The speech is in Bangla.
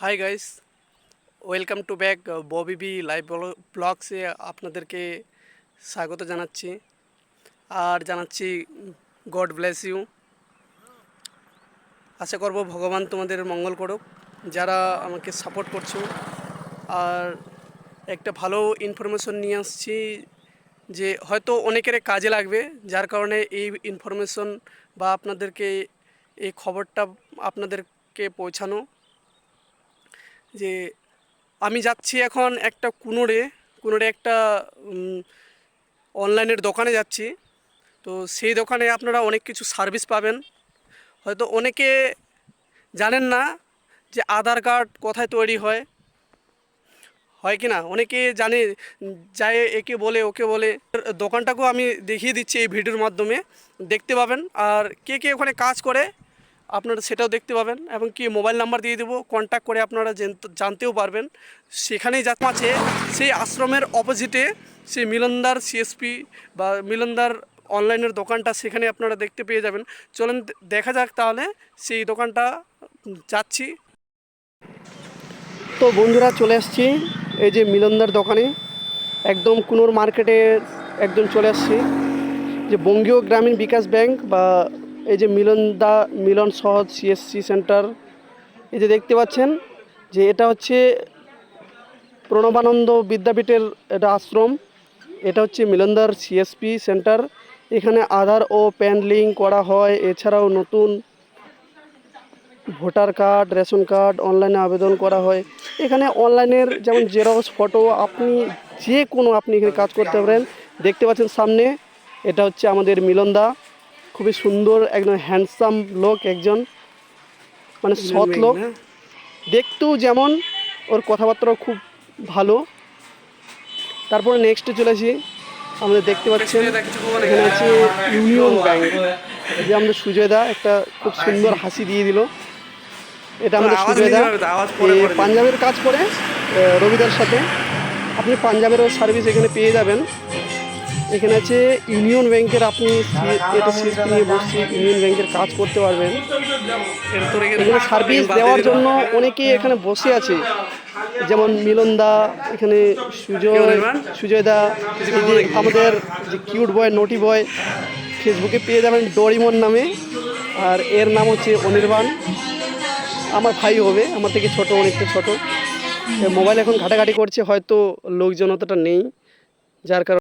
High guys, welcome to back Bobby B live ব্লগসে আপনাদেরকে স্বাগত জানাচ্ছি আর জানাচ্ছি গড ব্লেস ইউ। আশা করব ভগবান তোমাদের মঙ্গল করুক যারা আমাকে সাপোর্ট করছো। আর একটা ভালো ইনফরমেশন নিয়ে আসছি যে হয়তো অনেকের কাজে লাগবে, যার কারণে এই ইনফরমেশন বা আপনাদেরকে এই খবরটা আপনাদেরকে পৌঁছানো যে আমি যাচ্ছি এখন একটা কুনোরে একটা অনলাইনের দোকানে যাচ্ছি। তো সেই দোকানে আপনারা অনেক কিছু সার্ভিস পাবেন। হয়তো অনেকে জানেন না যে আধার কার্ড কোথায় তৈরি হয়, হয় কি না? অনেকে জানে, যায় একে বলে ওকে বলে। দোকানটাকেও আমি দেখিয়ে দিচ্ছি এই ভিডিওর মাধ্যমে, দেখতে পাবেন। আর কে কে ওখানে কাজ করে আপনারা সেটাও দেখতে পাবেন, এবং কি মোবাইল নাম্বার দিয়ে দেবো, কন্ট্যাক্ট করে আপনারা জানতেও পারবেন। সেখানেই যা আছে সেই আশ্রমের অপোজিটে সেই মিলনদার সিএসপি বা মিলনদার অনলাইনের দোকানটা, সেখানে আপনারা দেখতে পেয়ে যাবেন। চলেন দেখা যাক তাহলে সেই দোকানটা যাচ্ছি। তো বন্ধুরা, চলে আসছি এই যে মিলনদার দোকানে, একদম কুনোর মার্কেটে একদম চলে আসছি। যে বঙ্গীয় গ্রামীণ বিকাশ ব্যাংক বা এই যে মিলন সহজ সিএসসি সেন্টার, এই যে দেখতে পাচ্ছেন যে এটা হচ্ছে প্রণবানন্দ বিদ্যাপীঠের এটা আশ্রম। এটা হচ্ছে মিলনদার সিএসপি সেন্টার। এখানে আধার ও প্যান লিঙ্ক করা হয়, এছাড়াও নতুন ভোটার কার্ড, রেশন কার্ড অনলাইনে আবেদন করা হয়। এখানে অনলাইনের যেমন জেরক্স, ফটো, আপনি যে কোনো আপনি এখানে কাজ করতে পারেন। দেখতে পাচ্ছেন সামনে, এটা হচ্ছে আমাদের মিলনদা। খুবই সুন্দর, একদম হ্যান্ডসাম লোক, একজন মানে সৎ লোক, দেখতেও যেমন, ওর কথাবার্তাও খুব ভালো। তারপরে নেক্সটে চলেছি, আমাদের দেখতে পাচ্ছেন এখানে আছে ইউনিয়ন ব্যাংক। যে আমাদের সুজয়দা একটা খুব সুন্দর হাসি দিয়ে দিল। এটা আমাদের সুজয়দা, পাঞ্জাবের কাজ করে রবিদার সাথে। আপনি পাঞ্জাবেরও সার্ভিস এখানে পেয়ে যাবেন। এখানে আছে ইউনিয়ন ব্যাংকের, আপনি এটা সিএসপি নিয়ে বসছি, ইউনিয়ন ব্যাংকের কাজ করতে পারবেন। এখানে সার্ভিস দেওয়ার জন্য অনেকেই এখানে বসে আছে, যেমন মিলনদা, এখানে সুজয়দা, এই যে আমাদের যে কিউট বয়, নটি বয়, ফেসবুকে পেয়ে যাবেন ডরিমন নামে, আর এর নাম হচ্ছে অনির্বাণ। আমার ভাই হবে, আমার থেকে ছোট, অনেকটা ছোট। মোবাইল এখন ঘাটাঘাটি করছে, হয়তো লোকজন অতটা নেই, যার কারণে